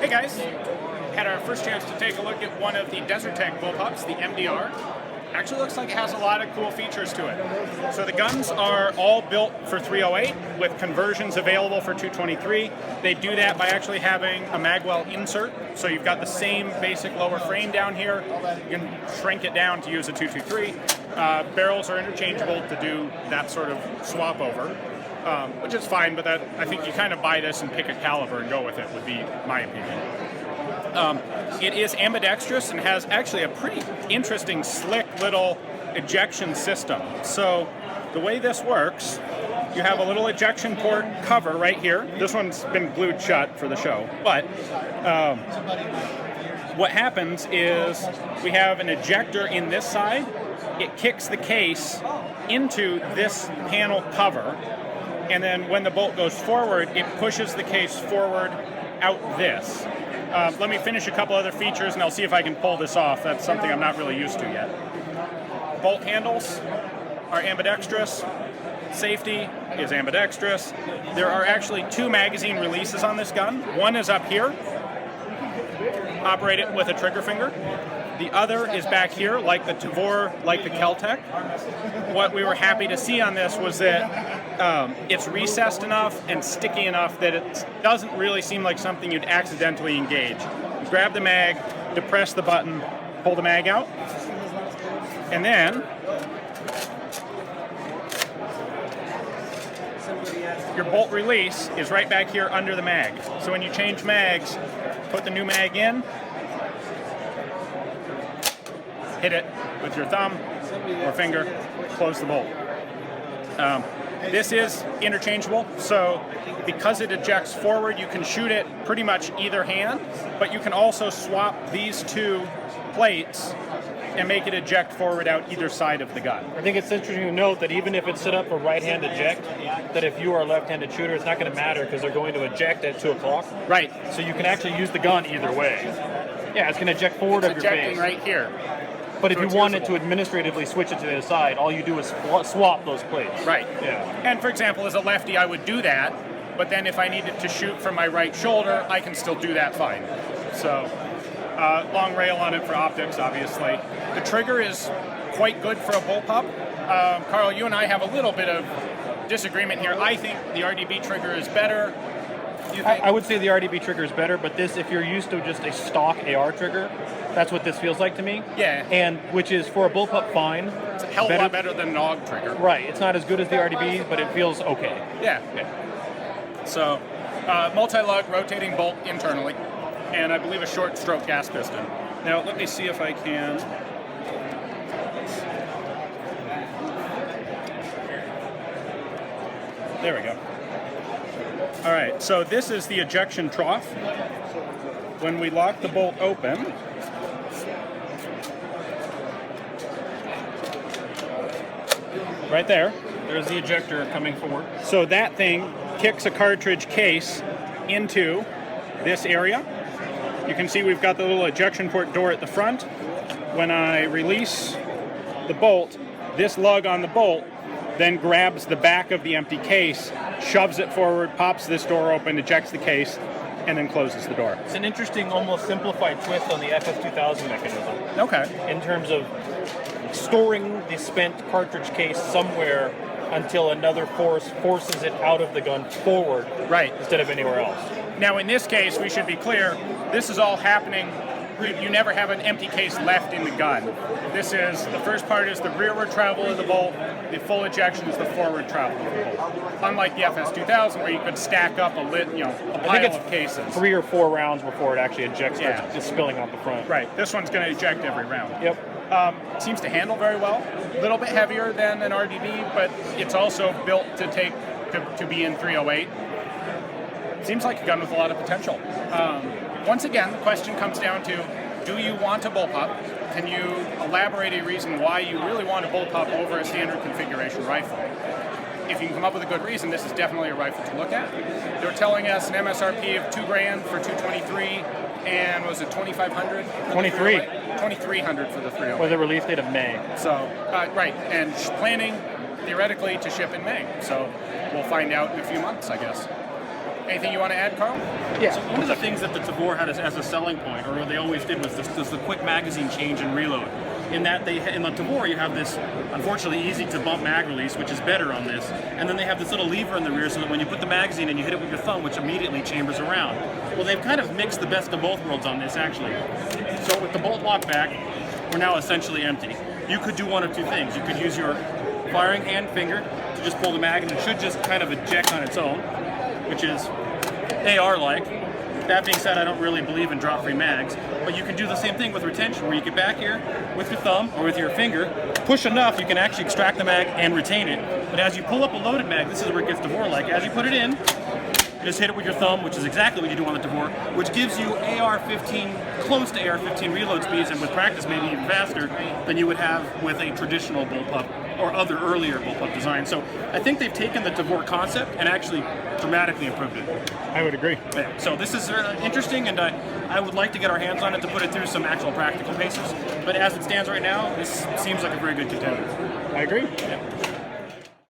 Hey guys, had our first chance to take a look at one of the Desertech bullpups, the MDR. Actually looks like it has a lot of cool features to it. So the guns are all built for 308 with conversions available for 223. They do that by actually having a magwell insert. So you've got the same basic lower frame down here. You can shrink it down to use a 223. Barrels are interchangeable to do that sort of swap over, which is fine, but that I think you kind of buy this and pick a caliber and go with it would be my opinion. It is ambidextrous and has actually a pretty interesting, slick little ejection system. So the way this works, you have a little ejection port cover right here. This one's been glued shut for the show, but what happens is we have an ejector in this side. It kicks the case into this panel cover, and then when the bolt goes forward, it pushes the case forward out this. Let me finish a couple other features and I'll see if I can pull this off. That's something I'm not really used to yet. Bolt handles are ambidextrous. Safety is ambidextrous. There are actually two magazine releases on this gun. One is up here. Operate it with a trigger finger. The other is back here, like the Tavor, like the KelTec. What we were happy to see on this was that it's recessed enough and sticky enough that it doesn't really seem like something you'd accidentally engage. You grab the mag, depress the button, pull the mag out, and then your bolt release is right back here under the mag. So when you change mags, put the new mag in, hit it with your thumb or finger, close the bolt. This is interchangeable, so because it ejects forward, you can shoot it pretty much either hand, but you can also swap these two plates and make it eject forward out either side of the gun. I think it's interesting to note that even if it's set up for right-hand eject, that if you are a left-handed shooter, it's not going to matter because they're going to eject at 2 o'clock. Right. So you can actually use the gun either way. Yeah, it's going to eject forward of your ejecting face. right here. But if you wanted to administratively switch it to the other side, all you do is swap those plates. Right. Yeah. And for example, as a lefty, I would do that, but then if I needed to shoot from my right shoulder, I can still do that fine. So, long rail on it for optics, obviously. The trigger is quite good for a bullpup. Carl, you and I have a little bit of disagreement here. I think the RDB trigger is better. I would say the RDB trigger is better, but this, if you're used to just a stock AR trigger, that's what this feels like to me. Yeah. And which is, for a bullpup, fine. It's a hell of a lot better than an AUG trigger. Right. It's not as good as the RDB, but it feels okay. Yeah. So, multi-lug rotating bolt internally, and I believe a short stroke gas piston. Now, let me see if I can. There we go. All right, so this is the ejection trough. When we lock the bolt open, right there's the ejector coming forward. So that thing kicks a cartridge case into this area. You can see we've got the little ejection port door at the front. When I release the bolt, this lug on the bolt then grabs the back of the empty case, shoves it forward, pops this door open, ejects the case, and then closes the door. It's an interesting, almost simplified twist on the FS2000 mechanism. Okay. In terms of storing the spent cartridge case somewhere until another force forces it out of the gun forward, right, instead of anywhere else. Now, in this case, we should be clear, this is all happening. You never have an empty case left in the gun. This is, the first part is the rearward travel of the bolt, the full ejection is the forward travel of the bolt. Unlike the FS2000 where you could stack up a pile of cases. 3 or 4 rounds before it actually ejects, it's spilling out the front. Right, this one's going to eject every round. Yep. Seems to handle very well. A little bit heavier than an RDB, but it's also built to be in 308. Seems like a gun with a lot of potential. Once again, the question comes down to, do you want a bullpup? Can you elaborate a reason why you really want a bullpup over a standard configuration rifle? If you can come up with a good reason, this is definitely a rifle to look at. They're telling us an MSRP of $2,000 for 223, and was it 2,500? 23. 2,300 for the 308. With a release date of May. So, right, and planning theoretically to ship in May. So we'll find out in a few months, I guess. Anything you want to add, Carl? Yeah. So one of the things that the Tavor had as a selling point, or what they always did, was the quick magazine change and reload. In that in the Tavor you have this, unfortunately, easy to bump mag release, which is better on this, and then they have this little lever in the rear so that when you put the magazine in, you hit it with your thumb, which immediately chambers around. Well, they've kind of mixed the best of both worlds on this, actually. So with the bolt lock back, we're now essentially empty. You could do one of two things. You could use your firing hand finger to just pull the mag, and it should just kind of eject on its own, which is AR-like. That being said, I don't really believe in drop-free mags, but you can do the same thing with retention, where you get back here with your thumb or with your finger, push enough, you can actually extract the mag and retain it. But as you pull up a loaded mag, this is where it gets Tavor-like. As you put it in, you just hit it with your thumb, which is exactly what you do on the Tavor, which gives you AR-15, close to AR-15 reload speeds, and with practice maybe even faster than you would have with a traditional bullpup or other earlier bullpup design. So I think they've taken the Tavor concept and actually dramatically improved it. I would agree. Yeah, so this is interesting, and I would like to get our hands on it to put it through some actual practical paces. But as it stands right now, this seems like a very good contender. I agree. Yeah.